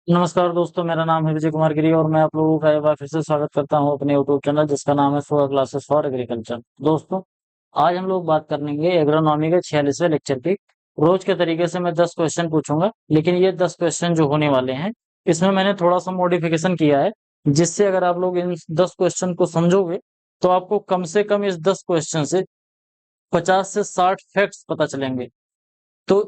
नमस्कार दोस्तों, मेरा नाम है विजय कुमार गिरी और मैं आप लोगों का एक बार फिर से स्वागत करता हूं अपने यूट्यूब चैनल जिसका नाम है फॉर क्लासेस फॉर एग्रीकल्चर। दोस्तों, आज हम लोग बात करेंगे एग्रोनॉमी के 46वें लेक्चर की। रोज के तरीके से मैं 10 क्वेश्चन पूछूंगा, लेकिन ये 10 क्वेश्चन जो होने वाले हैं इसमें मैंने थोड़ा सा मॉडिफिकेशन किया है, जिससे अगर आप लोग इन 10 क्वेश्चन को समझोगे तो आपको कम से कम इस 10 क्वेश्चन से 50 से 60 फैक्ट्स पता चलेंगे। तो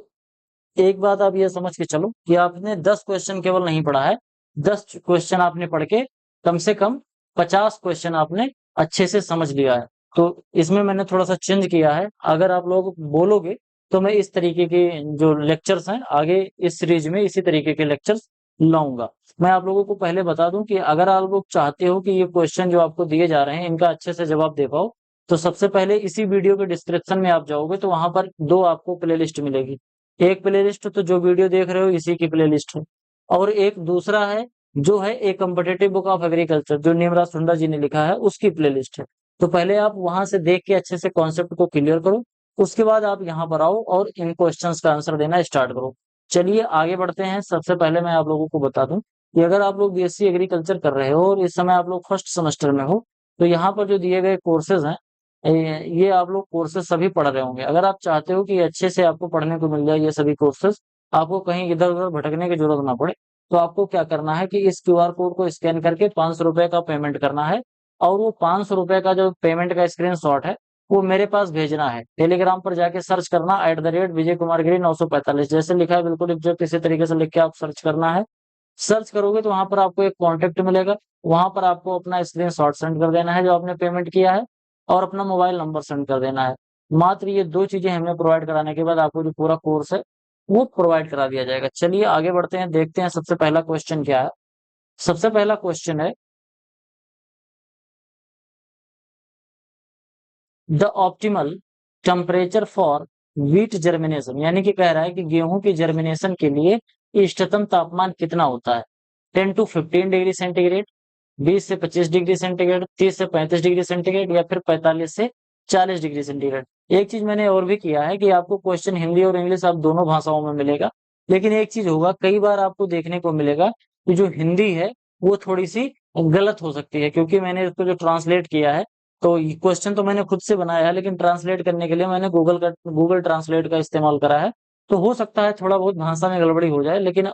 एक बात आप ये समझ के चलो कि आपने 10 क्वेश्चन केवल नहीं पढ़ा है, 10 क्वेश्चन आपने पढ़ के कम से कम 50 क्वेश्चन आपने अच्छे से समझ लिया है। तो इसमें मैंने थोड़ा सा चेंज किया है। अगर आप लोग बोलोगे तो मैं इस तरीके के जो लेक्चर्स हैं आगे इस सीरीज में इसी तरीके के लेक्चर्स लाऊंगा। मैं आप लोगों को पहले बता दूं कि अगर आप लोग चाहते हो कि ये क्वेश्चन जो आपको दिए जा रहे हैं इनका अच्छे से जवाब दे पाओ, तो सबसे पहले इसी वीडियो के डिस्क्रिप्शन में आप जाओगे तो वहां पर दो आपको प्लेलिस्ट मिलेगी। एक प्लेलिस्ट तो जो वीडियो देख रहे हो इसी की प्लेलिस्ट है, और एक दूसरा है जो है ए कम्पिटेटिव बुक ऑफ एग्रीकल्चर जो नीमराज सुंडा जी ने लिखा है उसकी प्लेलिस्ट है। तो पहले आप वहां से देख के अच्छे से कॉन्सेप्ट को क्लियर करो, उसके बाद आप यहाँ पर आओ और इन क्वेश्चंस का आंसर देना स्टार्ट करो। चलिए आगे बढ़ते हैं। सबसे पहले मैं आप लोगों को बता दूं कि अगर आप लोग बीएससी एग्रीकल्चर कर रहे हो और इस समय आप लोग फर्स्ट सेमेस्टर में हो, तो यहाँ पर जो दिए गए कोर्सेज हैं ये आप लोग कोर्सेज सभी पढ़ रहे होंगे। अगर आप चाहते हो कि अच्छे से आपको पढ़ने को मिल जाए ये सभी कोर्सेज, आपको कहीं इधर उधर भटकने की जरूरत ना पड़े, तो आपको क्या करना है कि इस क्यूआर कोड को स्कैन करके 500 रुपए का पेमेंट करना है, और वो 500 रुपए का जो पेमेंट का स्क्रीनशॉट है वो मेरे पास भेजना है। टेलीग्राम पर जाके सर्च करना @विजय कुमार गिरी 945, जैसे लिखा है बिल्कुल एग्जैक्ट इसी तरीके से लिख के आप सर्च करना है। सर्च करोगे तो वहां पर आपको एक कॉन्टेक्ट मिलेगा, वहां पर आपको अपना स्क्रीनशॉट सेंड कर देना है जो आपने पेमेंट किया है, और अपना मोबाइल नंबर सेंड कर देना है। मात्र ये दो चीजें हमें प्रोवाइड कराने के बाद आपको जो पूरा कोर्स है वो प्रोवाइड करा दिया जाएगा। चलिए आगे बढ़ते हैं, देखते हैं सबसे पहला क्वेश्चन क्या है। सबसे पहला क्वेश्चन है the optimal temperature for wheat germination, यानी कि कह रहा है कि गेहूं की जर्मिनेशन के लिए इष्टतम तापमान कितना होता है। 10 to 15 डिग्री सेंटीग्रेड, 20 से 25 डिग्री सेंटीग्रेड, 30 से 35 डिग्री सेंटीग्रेड, या फिर 45 से 40 डिग्री सेंटीग्रेड। एक चीज मैंने और भी किया है कि आपको क्वेश्चन हिंदी और इंग्लिश आप दोनों भाषाओं में मिलेगा, लेकिन एक चीज होगा, कई बार आपको देखने को मिलेगा कि जो हिंदी है वो थोड़ी सी गलत हो सकती है, क्योंकि मैंने इसको जो ट्रांसलेट किया है, तो क्वेश्चन तो मैंने खुद से बनाया है लेकिन ट्रांसलेट करने के लिए मैंने गूगल ट्रांसलेट का इस्तेमाल करा है। तो हो सकता है थोड़ा बहुत भाषा में गड़बड़ी हो जाए, लेकिन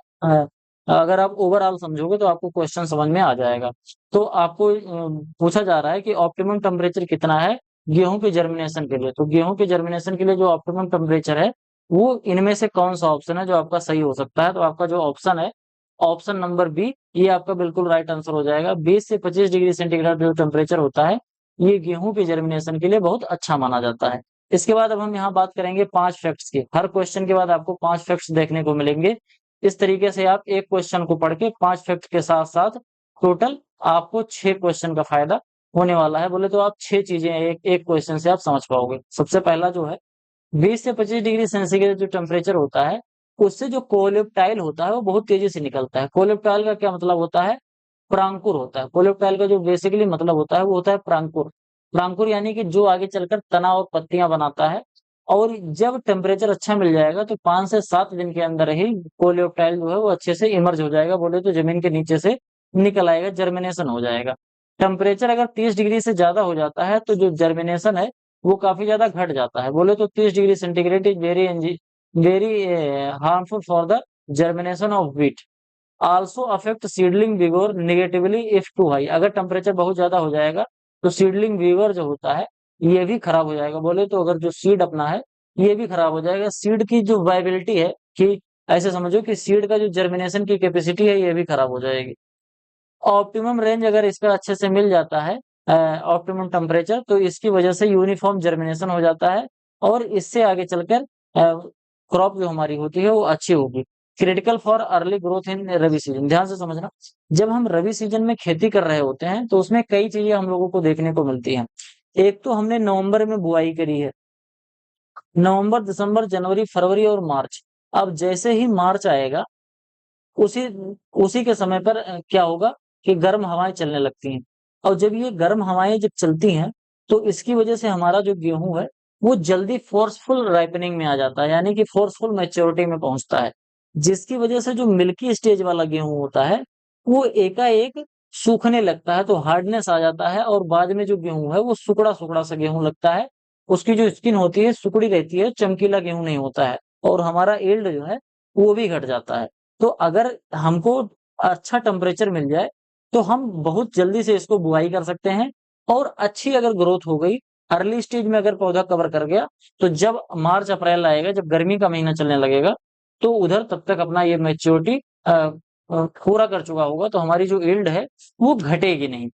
अगर आप ओवरऑल समझोगे तो आपको क्वेश्चन समझ में आ जाएगा। तो आपको पूछा जा रहा है कि ऑप्टिमम टेम्परेचर कितना है गेहूं के जर्मिनेशन के लिए। तो गेहूं के जर्मिनेशन के लिए जो ऑप्टिमम टेम्परेचर है वो इनमें से कौन सा ऑप्शन है जो आपका सही हो सकता है। तो आपका जो ऑप्शन है, ऑप्शन नंबर बी, ये आपका बिल्कुल राइट आंसर हो जाएगा। 20 से 25 डिग्री सेंटीग्रेड जो टेम्परेचर होता है ये गेहूं के जर्मिनेशन के लिए बहुत अच्छा माना जाता है। इसके बाद अब हम यहाँ बात करेंगे 5 फैक्ट्स की। हर क्वेश्चन के बाद आपको 5 फैक्ट्स देखने को मिलेंगे। इस तरीके से आप एक क्वेश्चन को पढ़ के 5 फैक्ट के साथ साथ टोटल आपको 6 क्वेश्चन का फायदा होने वाला है। बोले तो आप 6 चीजें एक एक क्वेश्चन से आप समझ पाओगे। सबसे पहला जो है, 20 से 25 डिग्री सेंटीग्रेड जो टेम्परेचर होता है उससे जो कोलेप्टाइल होता है वो बहुत तेजी से निकलता है। कोलेप्टाइल का क्या मतलब होता है? प्रांकुर होता है। कोलेप्टाइल का जो बेसिकली मतलब होता है वो होता है प्रांकुर। प्रांकुर यानी कि जो आगे चलकर तना और पत्तियां बनाता है। और जब टेम्परेचर अच्छा मिल जाएगा तो 5 से 7 दिन के अंदर ही कोलेप्टाइल जो है वो अच्छे से इमर्ज हो जाएगा, बोले तो जमीन के नीचे से निकल आएगा, जर्मिनेशन हो जाएगा। टेम्परेचर अगर 30 डिग्री से ज्यादा हो जाता है तो जो जर्मिनेशन है वो काफी ज्यादा घट जाता है। बोले तो 30 degree centigrade is very harmful for the germination of wheat. Also affect seedling vigour negatively if too high. अगर टेम्परेचर बहुत ज्यादा हो जाएगा तो सीडलिंग विगोर जो होता है ये भी खराब हो जाएगा। बोले तो अगर जो सीड अपना है ये भी खराब हो जाएगा। सीड की जो वाइबिलिटी है, कि ऐसे समझो कि सीड का जो जर्मिनेशन की कैपेसिटी है ये भी खराब हो जाएगी। ऑप्टिमम रेंज अगर इसका अच्छे से मिल जाता है, ऑप्टिमम टेम्परेचर, तो इसकी वजह से यूनिफॉर्म जर्मिनेशन हो जाता है, और इससे आगे चलकर क्रॉप जो हमारी होती है वो अच्छी होगी। Critical for early growth in rabi season, ध्यान से समझना। जब हम रबी सीजन में खेती कर रहे होते हैं तो उसमें कई चीजें हम लोगों को देखने को मिलती हैं। एक तो हमने नवंबर में बुआई करी है, नवंबर दिसंबर जनवरी फरवरी और मार्च। अब जैसे ही मार्च आएगा उसी उसी के समय पर क्या होगा कि गर्म हवाएं चलने लगती हैं। और जब ये गर्म हवाएं जब चलती हैं तो इसकी वजह से हमारा जो गेहूं है वो जल्दी फोर्सफुल राइपनिंग में आ जाता है, यानी कि फोर्सफुल मैच्योरिटी में पहुंचता है। जिसकी वजह से जो मिल्की स्टेज वाला गेहूं होता है वो एकाएक सूखने लगता है, तो हार्डनेस आ जाता है और बाद में जो गेहूं है वो सुकड़ा सुकड़ा सा गेहूं लगता है। उसकी जो स्किन होती है सुकड़ी रहती है, चमकीला गेहूं नहीं होता है, और हमारा यील्ड जो है वो भी घट जाता है। तो अगर हमको अच्छा टेम्परेचर मिल जाए तो हम बहुत जल्दी से इसको बुआई कर सकते हैं, और अच्छी अगर ग्रोथ हो गई, अर्ली स्टेज में अगर पौधा कवर कर गया, तो जब मार्च अप्रैल आएगा, जब गर्मी का महीना चलने लगेगा, तो उधर तब तक अपना ये मैच्योरिटी पूरा कर चुका होगा, तो हमारी जो यील्ड है वो घटेगी नहीं।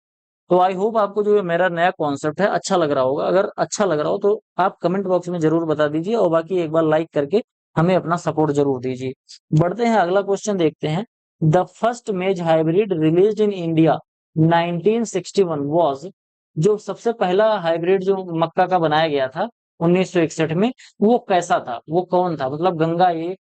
तो आई होप आपको जो ये मेरा नया कॉन्सेप्ट है अच्छा लग रहा होगा। अगर अच्छा लग रहा हो तो आप कमेंट बॉक्स में जरूर बता दीजिए, और बाकी एक बार लाइक करके हमें अपना सपोर्ट जरूर दीजिए। बढ़ते हैं, अगला क्वेश्चन देखते हैं। द फर्स्ट मेज hybrid released in India 1961 was, जो सबसे पहला हाइब्रिड जो मक्का का बनाया गया था 1961 में, वो कैसा था, वो कौन था? मतलब गंगा एक,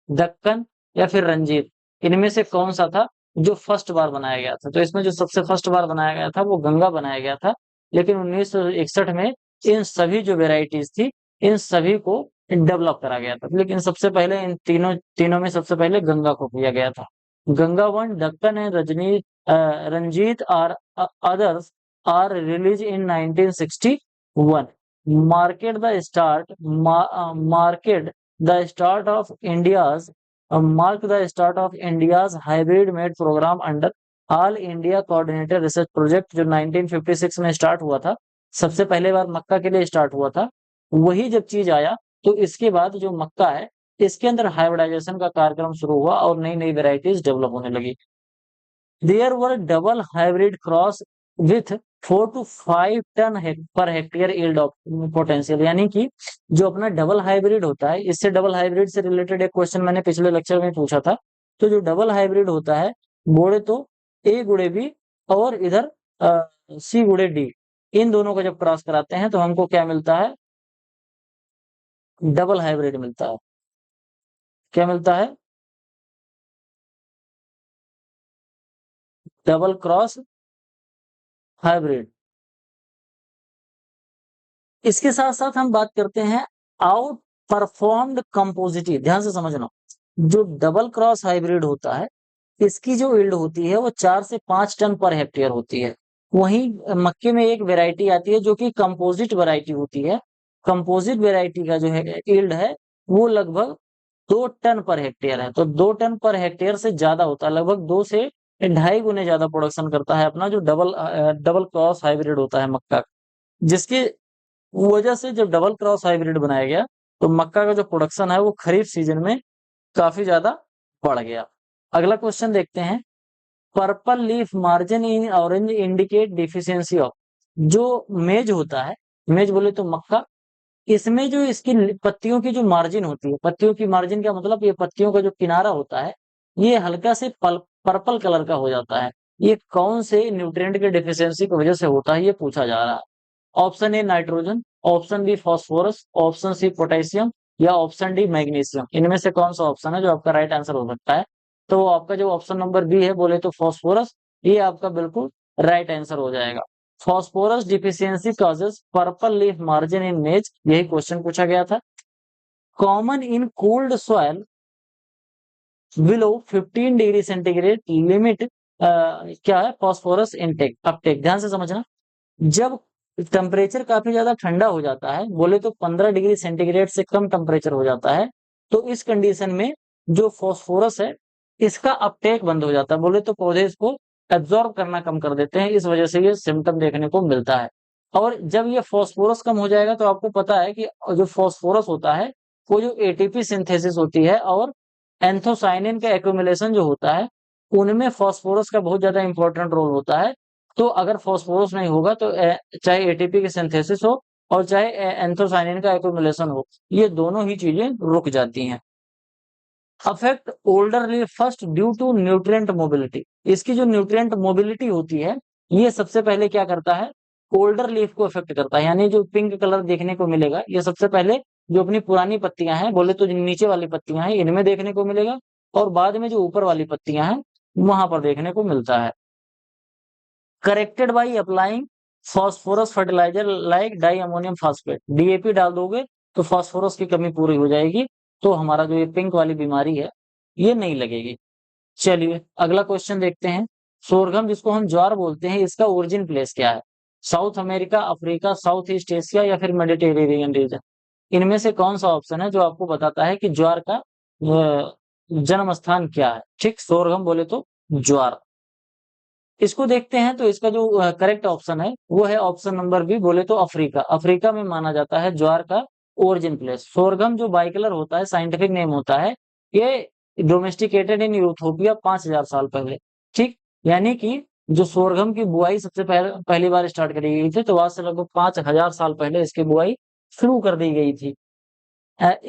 दक्कन, या फिर रंजीत, इनमें से कौन सा था जो फर्स्ट बार बनाया गया था? तो इसमें जो सबसे फर्स्ट बार बनाया गया था वो गंगा बनाया गया था। लेकिन 1961 में इन सभी जो वेराइटीज थी, इन सभी को डेवलप करा गया था। लेकिन सबसे पहले इन तीनों तीनों में सबसे पहले गंगा को किया गया था। Ganga one, Deccan and Ranjit are others are release in 1961। Market the start market the start of India's marked the start of India's hybrid made program under All India Coordinated Research Project, जो 1956 में स्टार्ट हुआ था, सबसे पहले बार मक्का के लिए स्टार्ट हुआ था। वही जब चीज आया तो इसके बाद जो मक्का है इसके अंदर हाइब्रिडाइजेशन का कार्यक्रम शुरू हुआ और नई नई वेराइटीज डेवलप होने लगी। There were double hybrid cross with 4 to 5 ton per hectare yield potential, यानी कि जो अपना डबल हाइब्रिड होता है, इससे डबल हाइब्रिड से रिलेटेड एक क्वेश्चन मैंने पिछले लेक्चर में पूछा था। तो जो डबल हाइब्रिड होता है, बोले तो ए गुड़े बी और इधर सी गुड़े डी, इन दोनों को जब क्रॉस कराते हैं तो हमको क्या मिलता है? डबल हाइब्रिड मिलता है। क्या मिलता है? Double cross hybrid. इसके साथ साथ हम बात करते हैं आउट परफॉर्म्ड कंपोजिटिव। ध्यान से समझना, जो डबल क्रॉस हाइब्रिड होता है इसकी जो यील्ड होती है वो 4 से 5 टन पर हेक्टेयर होती है। वहीं मक्के में एक वेराइटी आती है जो कि कंपोजिट वेराइटी होती है। कंपोजिट वेराइटी का जो है यील्ड है वो लगभग 2 टन पर हेक्टेयर है। तो 2 टन पर हेक्टेयर से ज्यादा होता है, लगभग 2 से 2.5 गुने ज्यादा प्रोडक्शन करता है अपना जो डबल डबल क्रॉस हाइब्रिड होता है मक्का। जिसकी वजह से जब डबल क्रॉस हाइब्रिड बनाया गया तो मक्का का जो प्रोडक्शन है वो खरीफ सीजन में काफी ज्यादा बढ़ गया। अगला क्वेश्चन देखते हैं। Purple leaf margin in orange indicate deficiency of, जो मेज होता है, मेज बोले तो मक्का, इसमें जो इसकी पत्तियों की जो मार्जिन होती है, पत्तियों की मार्जिन का मतलब ये पत्तियों का जो किनारा होता है ये हल्का से पर्पल कलर का हो जाता है। ये कौन से न्यूट्रिएंट के डिफिशियंसी की वजह से होता है, ये पूछा जा रहा है। Option A nitrogen, option B phosphorus, option C potassium, या ऑप्शन डी मैग्नीशियम, इनमें से कौन सा ऑप्शन है जो आपका राइट आंसर हो सकता है? तो आपका जो ऑप्शन नंबर बी है बोले तो फास्फोरस, ये आपका बिल्कुल राइट आंसर हो जाएगा। Phosphorus deficiency causes purple leaf margin in मेज, यही क्वेश्चन पूछा गया था। Common in cold soil below 15 degree centigrade limit क्या है? Phosphorus intake Uptake. ध्यान से समझना, जब टेम्परेचर काफी ज्यादा ठंडा हो जाता है, बोले तो 15 डिग्री सेंटीग्रेड से कम टेम्परेचर हो जाता है, तो इस कंडीशन में जो फास्फोरस है इसका अपटेक बंद हो जाता है। बोले तो पौधे इसको एब्जॉर्ब करना कम कर देते हैं, इस वजह से ये सिम्टम देखने को मिलता है। और जब ये फास्फोरस कम हो जाएगा तो आपको पता है कि जो फास्फोरस होता है वो जो एटीपी सिंथेसिस होती है और एंथोसाइनिन का एक्यूमुलेशन जो होता है, उनमें फास्फोरस का बहुत ज्यादा इंपॉर्टेंट रोल होता है। तो अगर फास्फोरस नहीं होगा तो चाहे एटीपी की सिंथेसिस हो और चाहे एंथोसाइनिन का एक्यूमुलेशन हो, ये दोनों ही चीजें रुक जाती हैं। Affect older leaf first due to nutrient mobility, इसकी जो न्यूट्रिएंट मोबिलिटी होती है ये सबसे पहले क्या करता है? ओल्डर लीफ को अफेक्ट करता है। यानी जो पिंक कलर देखने को मिलेगा ये सबसे पहले जो अपनी पुरानी पत्तियां हैं, बोले तो जो नीचे वाली पत्तियां हैं इनमें देखने को मिलेगा, और बाद में जो ऊपर वाली पत्तियां हैं वहां पर देखने को मिलता है। Corrected by applying phosphorus fertiliser like di ammonium phosphate, DAP डाल दोगे तो फॉस्फोरस की कमी पूरी हो जाएगी। तो हमारा जो ये पिंक वाली बीमारी है ये नहीं लगेगी। चलिए अगला क्वेश्चन देखते हैं। सोरगम जिसको हम ज्वार बोलते हैं, इसका ओरिजिन प्लेस क्या है? South America, Africa, south east Asia या फिर मेडिटेरेनियन रीजन? इनमें से कौन सा ऑप्शन है जो आपको बताता है कि ज्वार का जन्म स्थान क्या है? ठीक, सोरगम बोले तो ज्वार। इसको देखते हैं तो इसका जो करेक्ट ऑप्शन है वो है ऑप्शन नंबर बी, बोले तो अफ्रीका। अफ्रीका में माना जाता है ज्वार का ओरिजिन प्लेस। सोरगम जो बाइकलर होता है, साइंटिफिक नेम होता है, ये डोमेस्टिकेटेड इन यूथोपिया 5000 साल पहले। ठीक, यानी कि जो सोरगम की बुआई सबसे पहली बार स्टार्ट करी गई थी, तो आज से लगभग 5000 साल पहले इसकी बुआई शुरू कर दी गई थी।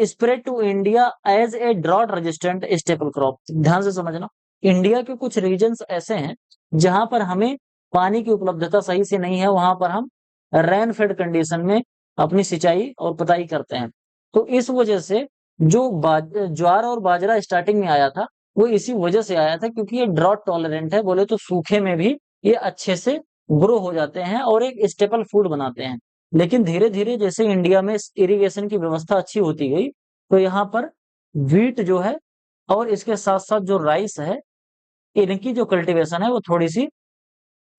Spread to India as a drought resistant staple crop. ध्यान से समझना, इंडिया के कुछ रीजन्स ऐसे हैं जहां पर हमें पानी की उपलब्धता सही से नहीं है, वहां पर हम रेन फेड कंडीशन में अपनी सिंचाई और पताई करते हैं। तो इस वजह से जो ज्वार और बाजरा स्टार्टिंग में आया था, वो इसी वजह से आया था क्योंकि ये ड्रॉट टॉलरेंट है, बोले तो सूखे में भी ये अच्छे से ग्रो हो जाते हैं और एक स्टेपल फूड बनाते हैं। लेकिन धीरे धीरे जैसे इंडिया में इरिगेशन की व्यवस्था अच्छी होती गई, तो यहाँ पर वीट जो है और इसके साथ साथ जो राइस है, इनकी जो कल्टीवेशन है वो थोड़ी सी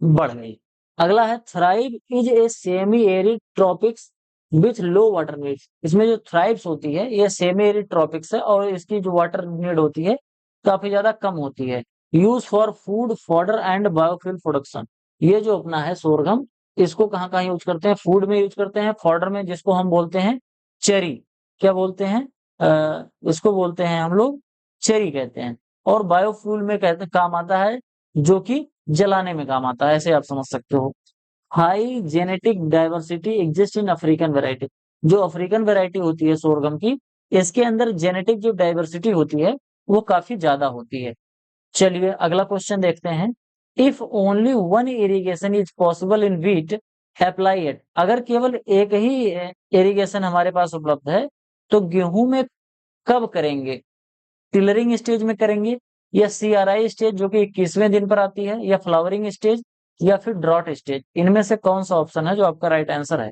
बढ़ गई। अगला है thrive is a semi arid tropics with low water needs. इसमें जो थ्राइव्स होती है ये सेमी एरिड ट्रॉपिक्स है और इसकी जो वाटर नीड होती है काफी ज्यादा कम होती है। Use for food fodder and biofuel production. ये जो अपना है सोरगम, इसको कहाँ कहाँ यूज करते हैं? फूड में यूज करते हैं, फॉडर में जिसको हम बोलते हैं चेरी, क्या बोलते हैं इसको बोलते हैं हम लोग चेरी कहते हैं, और बायोफ्यूल में कहते काम आता है, जो कि जलाने में काम आता है, ऐसे आप समझ सकते हो। High genetic diversity exist in African variety. जो अफ्रीकन वेराइटी होती है सोरगम की, इसके अंदर जेनेटिक जो डाइवर्सिटी होती है वो काफी ज्यादा होती है। चलिए अगला क्वेश्चन देखते हैं। If only one irrigation is possible in wheat, apply it. अगर केवल एक ही इरिगेशन हमारे पास उपलब्ध है, तो गेहूं में कब करेंगे? टिलरिंग स्टेज में करेंगे, या सीआरआई स्टेज जो कि 21वें दिन पर आती है, या फ्लावरिंग स्टेज, या फिर ड्रॉट स्टेज? इनमें से कौन सा ऑप्शन है जो आपका राइट आंसर है?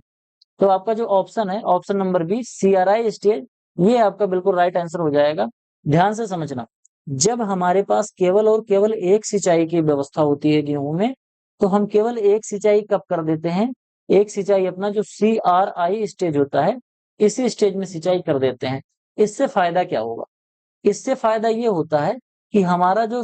तो आपका जो ऑप्शन है option number B, CRI stage, ये आपका बिल्कुल राइट आंसर हो जाएगा। ध्यान से समझना, जब हमारे पास केवल और केवल एक सिंचाई की व्यवस्था होती है गेहूं में, तो हम केवल एक सिंचाई कब कर देते हैं? एक सिंचाई अपना जो सीआरआई स्टेज होता है, इसी स्टेज में सिंचाई कर देते हैं। इससे फायदा क्या होगा? इससे फायदा ये होता है कि हमारा जो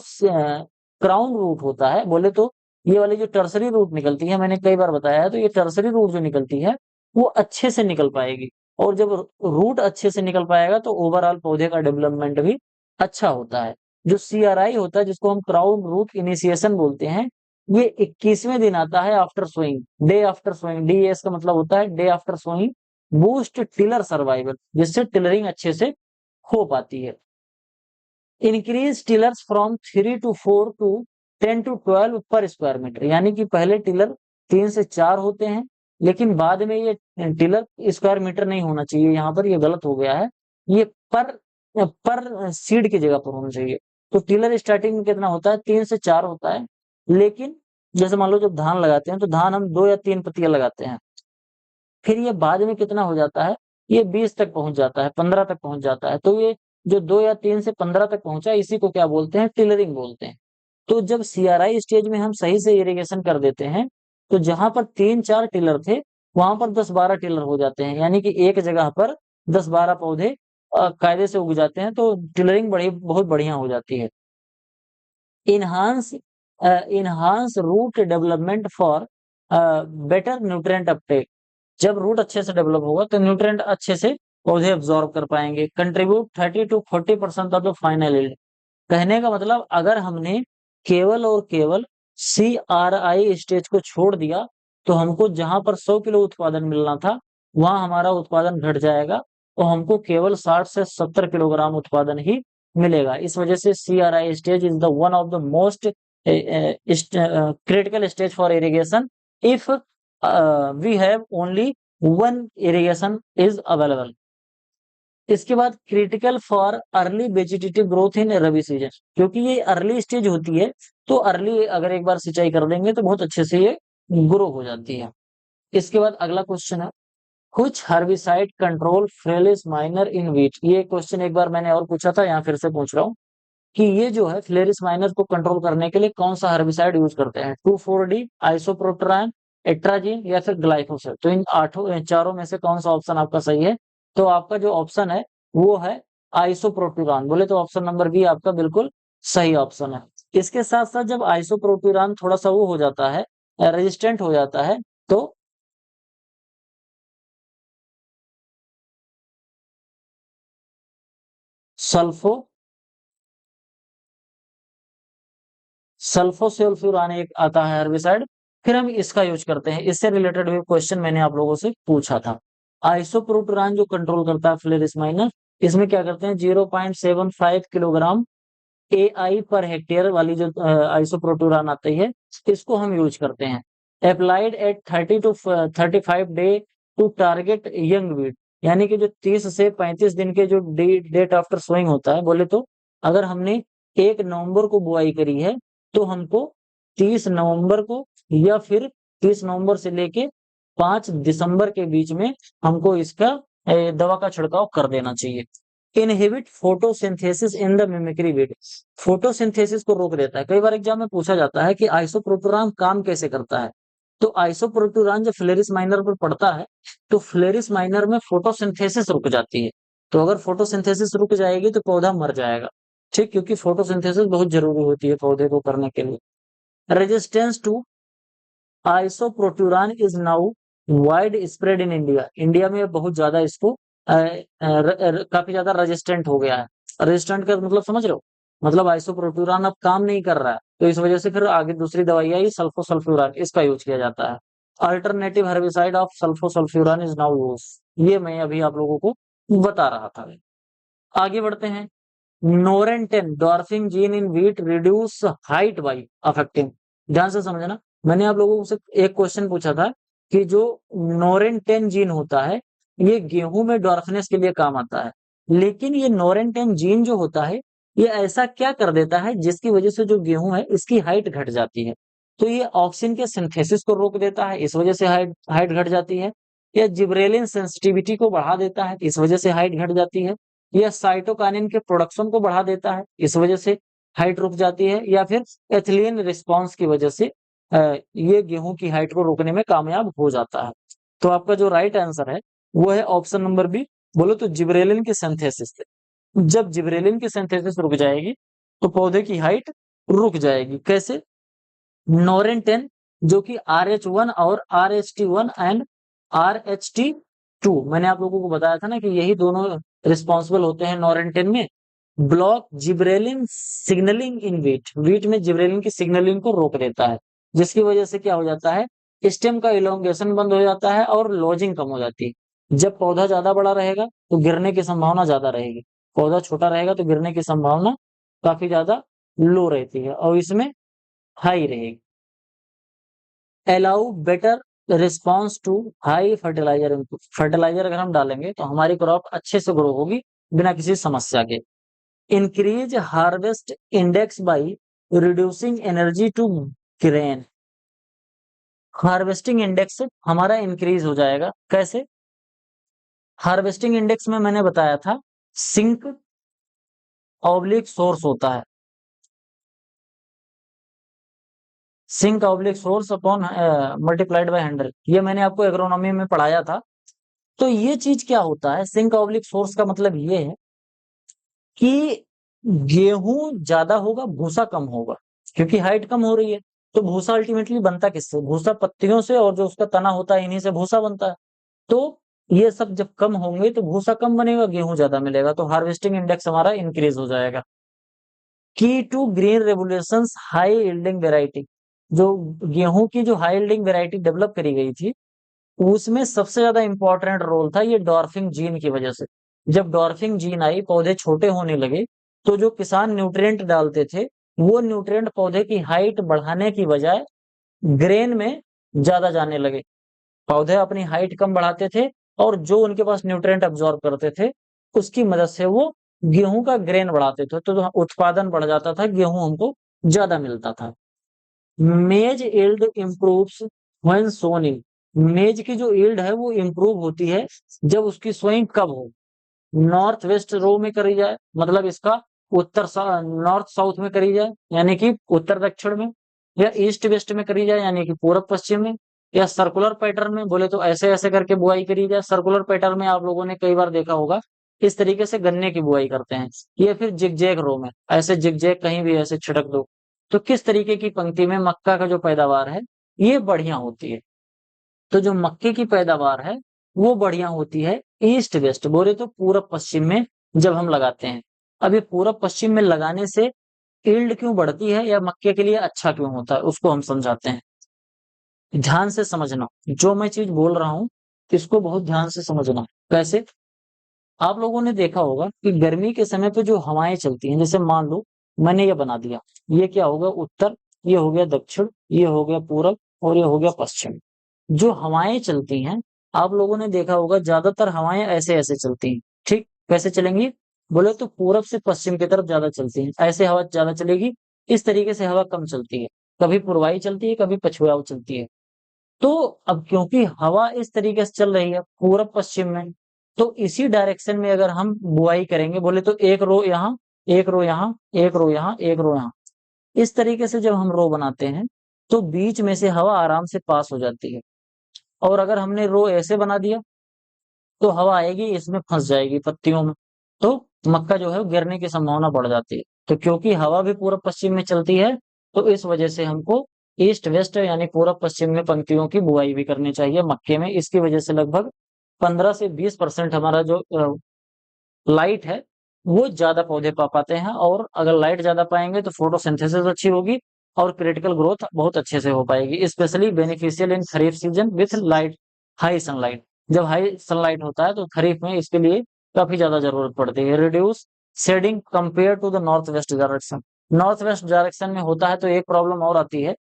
क्राउन रूट होता है, बोले तो ये वाली जो टर्सरी रूट निकलती है, मैंने कई बार बताया है, तो ये टर्सरी रूट जो निकलती है वो अच्छे से निकल पाएगी। और जब रूट अच्छे से निकल पाएगा तो ओवरऑल पौधे का डेवलपमेंट भी अच्छा होता है। जो सीआरआई होता है, जिसको हम क्राउन रूट इनिशिएशन बोलते हैं, ये 21वें दिन आता है after sowing, day after sowing. DS का मतलब होता है day after sowing. Boost tiller survival, जिससे टिलरिंग अच्छे से हो पाती है। Increase tillers from 3 to 4 to 10 to 12 पर स्क्वायर मीटर। यानी कि पहले टिलर 3 से 4 होते हैं, लेकिन बाद में ये टिलर स्क्वायर मीटर नहीं होना चाहिए, यहाँ पर ये गलत हो गया है। ये पर पर सीड की जगह पर होना चाहिए। तो टिलर स्टार्टिंग में कितना होता है? 3 से 4 होता है। लेकिन जैसे मान लो जब धान लगाते हैं, तो धान हम 2 या 3 पत्तियां लगाते हैं, फिर ये बाद में कितना हो जाता है? ये 20 तक पहुंच जाता है, 15 तक पहुंच जाता है। तो ये जो 2 या 3 से 15 तक पहुंचा, इसी को क्या बोलते हैं? टिलरिंग बोलते हैं। तो जब सीआरआई स्टेज में हम सही से इरिगेशन कर देते हैं, तो जहां पर 3-4 टिलर थे, वहां पर 10-12 टिलर हो जाते हैं, यानी कि एक जगह पर 10-12 पौधे कायदे से उग जाते हैं, तो टिलरिंग बड़ी बहुत बढ़िया हो जाती है। Enhance enhance root development for better nutrient uptake. जब रूट अच्छे से डेवलप होगा तो न्यूट्रिएंट अच्छे से पौधे अब्सॉर्ब कर पाएंगे। Contribute 30 to 40% of the final yield. कहने का मतलब, अगर हमने केवल और केवल सीआरआई स्टेज को छोड़ दिया, तो हमको जहां पर 100 किलो उत्पादन मिलना था, वहां हमारा उत्पादन घट जाएगा, तो हमको केवल 60 से 70 किलोग्राम उत्पादन ही मिलेगा। इस वजह से CRI stage is the one of the most critical stage for irrigation if we have only one irrigation is available। इसके बाद critical for early vegetative growth in rabi season. क्योंकि ये अर्ली स्टेज होती है, तो अर्ली अगर एक बार सिंचाई कर देंगे तो बहुत अच्छे से ये ग्रो हो जाती है। इसके बाद अगला क्वेश्चन है, कुछ herbicide control phalaris minor in wheat. ये क्वेश्चन एक बार मैंने और पूछा था, यहाँ फिर से पूछ रहा हूँ। कि ये जो है फ्लेरिस माइनर को कंट्रोल करने के लिए कौन सा हर्बिसाइड यूज करते हैं, 2,4-D, आइसोप्रोपिरान, एट्राजीन या फिर ग्लाइफोसेट। तो इन चारों में से कौन सा ऑप्शन आपका सही है? तो आपका जो ऑप्शन है वो है आइसोप्रोपिरान। बोले तो ऑप्शन नंबर बी आपका बिल्कुल सही ऑप्शन है। इसके साथ साथ जब आइसोप्रोपिरान थोड़ा सा वो हो जाता है, रेजिस्टेंट हो जाता है, तो सल्फो सल्फोसल्फ्यूरान एक आता है हर्बिसाइड, फिर हम इसका यूज करते हैं। इससे रिलेटेड भी क्वेश्चन मैंने आप लोगों से पूछा था। आइसोप्रोपिरान जो कंट्रोल करता है फ्लेरिस माइनर, इसमें क्या करते हैं, 0.75 किलोग्राम AI पर हेक्टेयर वाली जो आइसोप्रोपिरान आती है, इसको हम यूज करते हैं। Applied at 30 to 35 day to target young wheat, यानी कि जो 30 से 35 दिन के जो डेट आफ्टर सोइंग होता है, बोले तो अगर हमने 1 नवंबर को बुआई करी है तो हमको 30 नवंबर को या फिर 30 नवंबर से लेके 5 दिसंबर के बीच में हमको इसका दवा का छिड़काव कर देना चाहिए। Inhibit photosynthesis in the mimicry wheat, photosynthesis को रोक देता है। कई बार एग्जाम में पूछा जाता है कि आइसोप्रोपिरान काम कैसे करता है। तो आइसोप्रोपिरान जब फ्लेरिस माइनर पर पड़ता है तो फ्लेरिस माइनर में फोटोसिंथेसिस रुक जाती है। तो अगर फोटोसिंथेसिस रुक जाएगी तो पौधा मर जाएगा, ठीक, क्योंकि फोटोसिंथेसिस बहुत जरूरी होती है पौधे को करने के लिए। Resistance to isoproturon is now widespread in India, India में बहुत ज्यादा इसको काफी ज्यादा रेजिस्टेंट हो गया है। रेजिस्टेंट का मतलब समझ रहे हो, मतलब आइसोप्रोट्यूरान अब काम नहीं कर रहा है, तो इस वजह से फिर आगे दूसरी दवाई आई सल्फोसल्फ्यूरान, इसका यूज किया जाता है। Alternative herbicide of sulfosulfuron is now use, ये मैं अभी आप लोगों को बता रहा था। आगे बढ़ते हैं। Norin ten dwarfing gene in wheat reduce height by affecting, ध्यान से समझना। मैंने आप लोगों से एक क्वेश्चन पूछा था कि जो नोरेंटेन जीन होता है ये गेहूं में डॉर्फनेस के लिए काम आता है, लेकिन ये नोरेंटेन जीन जो होता है ये ऐसा क्या कर देता है जिसकी वजह से जो गेहूं है इसकी हाइट घट जाती है। तो ये ऑक्सिन के सिंथेसिस को रोक देता है, इस वजह से हाइट हाइट घट जाती है। या जिब्रेलिन सेंसिटिविटी को बढ़ा देता है, इस वजह से हाइट घट जाती है। यह साइटोकाइनिन के प्रोडक्शन को बढ़ा देता है, इस वजह से हाइट रुक जाती है। या फिर एथिलीन रिस्पॉन्स की वजह से ये गेहूं की हाइट को रोकने में कामयाब हो जाता है। तो आपका जो राइट आंसर है वो है ऑप्शन नंबर बी। बोलो तो जिब्रेलिन की सिंथेसिस से, जब जिब्रेलिन की सिंथेसिस रुक जाएगी तो पौधे की हाइट रुक जाएगी। कैसे? नोरेंटेन जो कि RH1 और RH1 एंड RH2, मैंने आप लोगों को बताया था ना कि यही दोनों रिस्पॉन्सिबल होते हैं नोरेंटेन में, ब्लॉक जिब्रेलिन सिग्नलिंग इन वीट, वीट में जिब्रेलिन की सिग्नलिंग को रोक देता है, जिसकी वजह से क्या हो जाता है, स्टेम का इलोंगेशन बंद हो जाता है और लॉजिंग कम हो जाती है। जब पौधा ज्यादा बड़ा रहेगा तो गिरने की संभावना ज्यादा रहेगी, पौधा छोटा रहेगा तो गिरने की संभावना काफी ज्यादा लो रहती है और इसमें हाई रहेगी। Allow better response to high fertiliser input, fertiliser अगर हम डालेंगे तो हमारी क्रॉप अच्छे से ग्रो होगी बिना किसी समस्या के। Increase harvest index by reducing energy to grain, harvesting index हमारा इंक्रीज हो जाएगा। कैसे? हार्वेस्टिंग इंडेक्स में मैंने बताया था सिंक ऑब्लिक सोर्स होता है, sink oblique source upon multiplied by 100, ये मैंने आपको एग्रोनॉमी में पढ़ाया था। तो ये चीज क्या होता है, सिंक ऑब्लिक सोर्स का मतलब ये है कि गेहूं ज्यादा होगा भूसा कम होगा, क्योंकि हाइट कम हो रही है। तो भूसा अल्टीमेटली बनता किससे, भूसा पत्तियों से, और जो उसका तना होता है इन्हीं से भूसा बनता है। तो ये सब जब कम होंगे तो भूसा कम बनेगा, गेहूं ज्यादा मिलेगा, तो हार्वेस्टिंग इंडेक्स हमारा इंक्रीज हो जाएगा। Key to green revolution high yielding variety, जो गेहूं की जो हाई यील्डिंग वेराइटी डेवलप करी गई थी उसमें सबसे ज्यादा इंपॉर्टेंट रोल था ये डॉर्फिंग जीन की वजह से। जब डॉर्फिंग जीन आई, पौधे छोटे होने लगे, तो जो किसान न्यूट्रिएंट डालते थे वो न्यूट्रिएंट पौधे की हाइट बढ़ाने की बजाय ग्रेन में ज्यादा जाने लगे। पौधे अपनी हाइट कम बढ़ाते थे और जो उनके पास न्यूट्रिएंट अब्सॉर्ब करते थे उसकी मदद से वो गेहूं का ग्रेन बढ़ाते थे, तो उत्पादन बढ़ जाता था, गेहूं हमको ज्यादा मिलता था। मेज यील्ड इम्प्रूव्स व्हेन सोनिंग, मेज की जो यील्ड है वो इम्प्रूव होती है जब उसकी सोइंग कब हो, नॉर्थ वेस्ट रो में करी जाए, मतलब इसका उत्तर नॉर्थ साउथ में करी जाए यानी कि उत्तर दक्षिण में, या ईस्ट वेस्ट में करी जाए यानी कि पूरब पश्चिम में, या सर्कुलर पैटर्न में बोले तो ऐसे ऐसे करके बुआई करी जाए। सर्कुलर पैटर्न में आप लोगों ने कई बार देखा होगा इस तरीके से गन्ने की बुआई करते हैं, या फिर जिगजैग रो में ऐसे जिगजैग कहीं भी ऐसे छिड़क दो। तो किस तरीके की पंक्ति में मक्का का जो पैदावार है ये बढ़िया होती है। तो जो मक्के की पैदावार है वो बढ़िया होती है ईस्ट वेस्ट, बोले तो पूरब पश्चिम में जब हम लगाते हैं। अब ये पूरब पश्चिम में लगाने से यील्ड क्यों बढ़ती है या मक्के के लिए अच्छा क्यों होता है उसको हम समझाते हैं। ध्यान से समझना, जो मैं चीज बोल रहा हूं इसको बहुत ध्यान से समझना। कैसे? आप लोगों ने देखा होगा कि गर्मी के समय पे जो हवाएं चलती हैं, जैसे मान लो मैंने ये बना दिया, ये क्या होगा उत्तर, ये हो गया दक्षिण, ये हो गया पूरब और ये हो गया पश्चिम। जो हवाएं चलती हैं आप लोगों ने देखा होगा ज्यादातर हवाएं ऐसे ऐसे चलती हैं। ठीक कैसे चलेंगी? बोले तो पूरब से पश्चिम की तरफ ज्यादा चलती है, ऐसे हवा ज्यादा चलेगी। इस तरीके से हवा कम चलती है, कभी पूर्वाई चलती है कभी पछुआई चलती है। तो अब क्योंकि हवा इस तरीके से चल रही है पूरब पश्चिम में, तो इसी डायरेक्शन में अगर हम बुआई करेंगे, बोले तो एक रो यहाँ, एक रो यहाँ, एक रो यहाँ, एक रो यहाँ, इस तरीके से जब हम रो बनाते हैं तो बीच में से हवा आराम से पास हो जाती है। और अगर हमने रो ऐसे बना दिया तो हवा आएगी इसमें फंस जाएगी पत्तियों में, तो मक्का जो है वो गिरने की संभावना बढ़ जाती है। तो क्योंकि हवा भी पूरब पश्चिम में चलती है तो इस वजह से हमको ईस्ट वेस्ट यानी पूरब पश्चिम में पंक्तियों की बुआई भी करनी चाहिए मक्के में। इसकी वजह से लगभग 15 से 20% हमारा जो लाइट है वो ज्यादा पौधे पा पाते हैं, और अगर लाइट ज्यादा पाएंगे तो फोटोसिंथेसिस अच्छी होगी और क्रिटिकल ग्रोथ बहुत अच्छे से हो पाएगी। Specially beneficial in kharif season with light, high sunlight. जब हाई सनलाइट होता है तो खरीफ में इसके लिए काफी ज्यादा जरूरत पड़ती है। Reduce shedding compare to the north west direction. North west direction में होता है तो एक प्रॉब्लम और आती है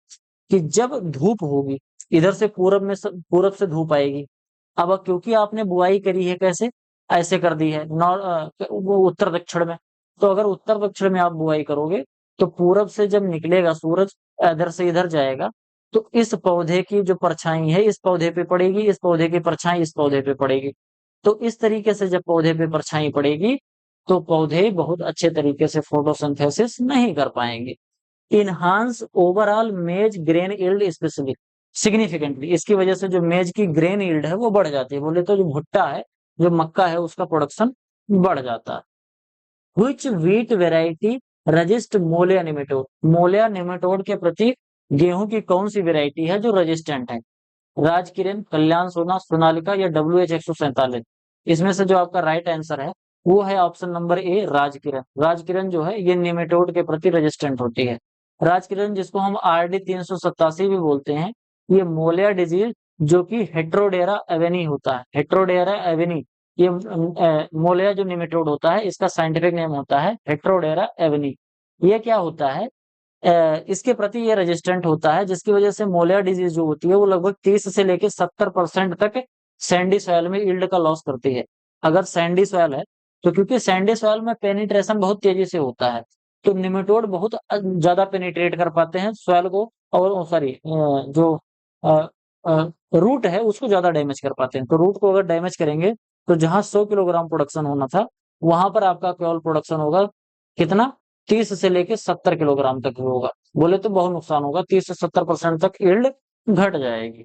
कि जब धूप होगी इधर से पूरब में पूरब से धूप आएगी। अब क्योंकि आपने बुआई करी है कैसे, ऐसे कर दी है वो उत्तर दक्षिण में, तो अगर उत्तर दक्षिण में आप बुआई करोगे तो पूरब से जब निकलेगा सूरज इधर से इधर जाएगा तो इस पौधे की जो परछाई है इस पौधे पे पड़ेगी, इस पौधे की परछाई इस पौधे पे पड़ेगी। तो इस तरीके से जब पौधे पे परछाई पड़ेगी तो पौधे बहुत अच्छे तरीके से फोटोसिंथेसिस नहीं कर पाएंगे। इनहांस ओवरऑल मेज ग्रेन यील्ड स्पेशली सिग्निफिकेंटली, इसकी वजह से जो मेज की ग्रेन यील्ड है वो बढ़ जाती है। बोले तो जो भुट्टा है, जो मक्का है, उसका प्रोडक्शन बढ़ जाता है। Which wheat variety resist molya nematode. Molya nematode के प्रति गेहूं की कौन सी वेराइटी है जो रेजिस्टेंट है? राजकिरण, कल्याण सोना, सोनालिका या WH147। इसमें से जो आपका राइट आंसर है वो है option number A Rajkiran. Rajkiran जो है ये निमेटोड के प्रति रेजिस्टेंट होती है। राजकिरण जिसको हम RD 387 भी बोलते हैं, ये मोलिया डिजीज जो कि हेट्रोडेरा एवेनी होता है, हेट्रोडेरा एवेनी। ये मोलिया जो निमेटोड होता है इसका साइंटिफिक नेम होता है हेट्रोडेरा एवेनी। ये क्या होता है, इसके प्रति ये रेजिस्टेंट होता है, जिसकी वजह से मोलिया डिजीज जो होती है वो लगभग 30 से लेकर 70% तक सैंडी सॉइल में यील्ड का लॉस करती है। अगर सैंडी सॉइल है तो क्योंकि सैंडी सॉइल में पेनिट्रेशन बहुत तेजी से होता है तो निमेटोड बहुत ज्यादा पेनिट्रेट कर पाते हैं सॉइल को, और सॉरी जो रूट है उसको ज्यादा डैमेज कर पाते हैं। तो रूट को अगर डैमेज करेंगे तो जहां 100 किलोग्राम प्रोडक्शन होना था वहां पर आपका केवल प्रोडक्शन होगा कितना, 30 से लेके 70 किलोग्राम तक होगा। बोले तो बहुत नुकसान होगा, 30 से 70% तक यील्ड घट जाएगी।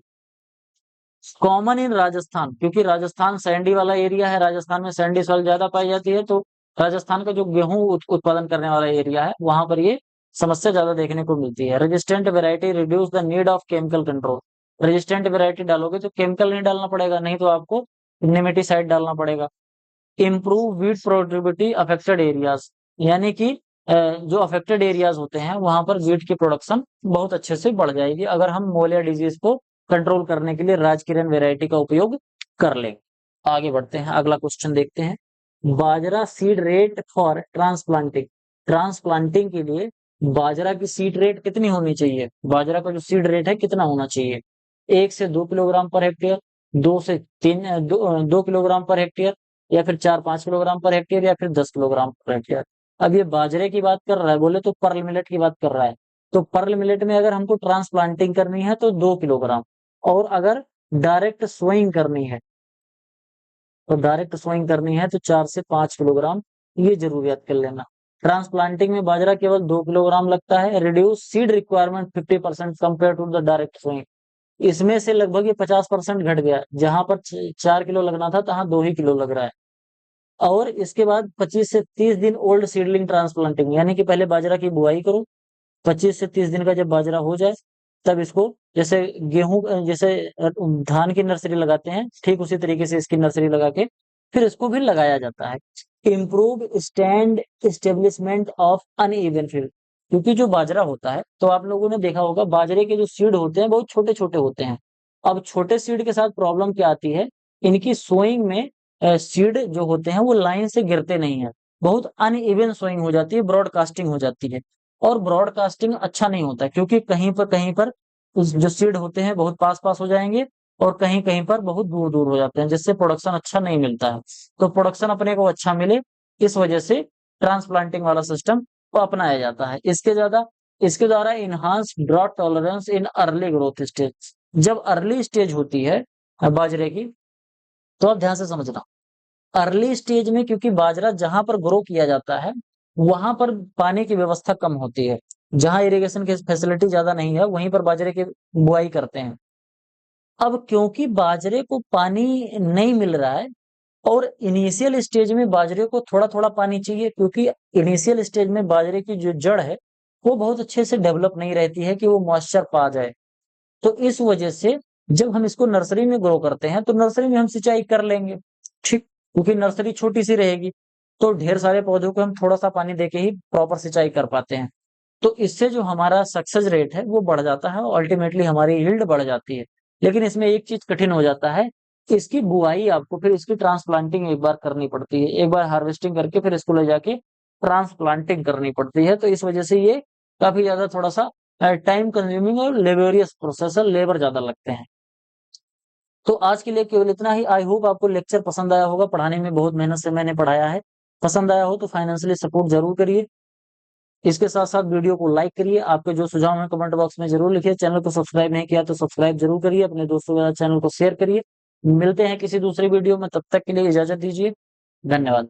कॉमन इन राजस्थान, क्योंकि राजस्थान सैंडी वाला एरिया है, राजस्थान में सैंडी सॉइल ज्यादा पाई जाती है, तो राजस्थान का जो गेहूं उत्पादन करने वाला एरिया है वहां पर ये समस्या ज्यादा देखने को मिलती है। Resistant variety reduce the need of chemical control. Resistant variety डालोगे तो केमिकल नहीं डालना पड़ेगा, नहीं तो आपको नेमेटिसाइड डालना पड़ेगा। Improve wheat productivity affected areas, यानी कि जो अफेक्टेड एरियाज होते हैं वहां पर वीट की प्रोडक्शन बहुत अच्छे से बढ़ जाएगी अगर हम मोलिया डिजीज को कंट्रोल करने के लिए राजकिरण वैरायटी का उपयोग कर लें। आगे बढ़ते हैं, अगला क्वेश्चन देखते हैं। Bajra seed rate for transplanting. Transplanting के लिए बाजरा की सीड रेट कितनी होनी चाहिए? बाजरा का जो सीड रेट है कितना होना चाहिए? 1 से 2 kilogram per hectare, 2 kilogram per hectare, या फिर 4-5 किलोग्राम पर हेक्टेयर, या फिर 10 किलोग्राम पर हेक्टेयर। अब ये बाजरे की बात कर रहा है, बोले तो पर्ल मिलेट की बात कर रहा है। तो पर्ल मिलेट में अगर हमको ट्रांसप्लांटिंग करनी है तो 2 किलोग्राम, और अगर डायरेक्ट सोइंग करनी है तो 4 से 5 किलोग्राम, ये जरूरियात कर लेना। ट्रांसप्लांटिंग में बाजरा केवल 2 किलोग्राम लगता है। Reduce seed requirement 50% compare to the direct sowing. इसमें से लगभग ये 50% घट गया, जहां पर 4 किलो लगना था तहां 2 ही किलो लग रहा है। और इसके बाद 25 से 30 दिन ओल्ड सीडलिंग ट्रांसप्लांटिंग, यानी कि पहले बाजरा की बुआई करो, 25 से 30 दिन का जब बाजरा हो जाए तब इसको, जैसे गेहूं जैसे धान की नर्सरी लगाते हैं, ठीक उसी तरीके से इसकी नर्सरी लगा के फिर इसको भी लगाया जाता है। Improve stand establishment of uneven field, क्योंकि जो बाजरा होता है तो आप लोगों ने देखा होगा बाजरे के जो सीड होते हैं बहुत छोटे छोटे होते हैं। अब छोटे सीड के साथ प्रॉब्लम क्या आती है, इनकी सोइंग में सीड जो होते हैं वो लाइन से गिरते नहीं है, बहुत अनइवन सोइंग हो जाती है, ब्रॉडकास्टिंग हो जाती है। और ब्रॉडकास्टिंग अच्छा नहीं होता, क्योंकि कहीं पर जो सीड होते हैं बहुत पास पास हो जाएंगे और कहीं कहीं पर बहुत दूर दूर हो जाते हैं, जिससे प्रोडक्शन अच्छा नहीं मिलता है। तो प्रोडक्शन अपने को अच्छा मिले, इस वजह से ट्रांसप्लांटिंग वाला सिस्टम को अपनाया जाता है। इसके द्वारा enhance drought tolerance in early growth stage. जब अर्ली स्टेज होती है बाजरे की, तो आप ध्यान से समझना, अर्ली स्टेज में क्योंकि बाजरा जहां पर ग्रो किया जाता है वहां पर पानी की व्यवस्था कम होती है, जहां इरिगेशन की फैसिलिटी ज्यादा नहीं है वहीं पर बाजरे की बुआई करते हैं। अब क्योंकि बाजरे को पानी नहीं मिल रहा है और इनिशियल स्टेज में बाजरे को थोड़ा थोड़ा पानी चाहिए, क्योंकि इनिशियल स्टेज में बाजरे की जो जड़ है वो बहुत अच्छे से डेवलप नहीं रहती है कि वो मॉइस्चर पा जाए। तो इस वजह से जब हम इसको नर्सरी में ग्रो करते हैं तो नर्सरी में हम सिंचाई कर लेंगे, ठीक, क्योंकि नर्सरी छोटी सी रहेगी तो ढेर सारे पौधों को हम थोड़ा सा पानी देके ही प्रॉपर सिंचाई कर पाते हैं। तो इससे जो हमारा सक्सेस रेट है वो बढ़ जाता है और अल्टीमेटली हमारी यील्ड बढ़ जाती है। लेकिन इसमें एक चीज कठिन हो जाता है कि इसकी बुआई आपको फिर इसकी ट्रांसप्लांटिंग एक बार करनी पड़ती है, एक बार हार्वेस्टिंग करके फिर इसको ले जाके ट्रांसप्लांटिंग करनी पड़ती है। तो इस वजह से ये काफी ज्यादा थोड़ा सा टाइम कंज्यूमिंग और लेबोरियस प्रोसेस है, लेबर ज्यादा लगते हैं। तो आज के लिए केवल इतना ही। आई होप आपको लेक्चर पसंद आया होगा, पढ़ाने में बहुत मेहनत से मैंने पढ़ाया है। पसंद आया हो तो फाइनेंशियली सपोर्ट जरूर करिए। इसके साथ साथ वीडियो को लाइक करिए, आपके जो सुझाव है कमेंट बॉक्स में जरूर लिखिए। चैनल को सब्सक्राइब नहीं किया तो सब्सक्राइब जरूर करिए, अपने दोस्तों के साथ चैनल को शेयर करिए। मिलते हैं किसी दूसरी वीडियो में, तब तक के लिए इजाजत दीजिए। धन्यवाद।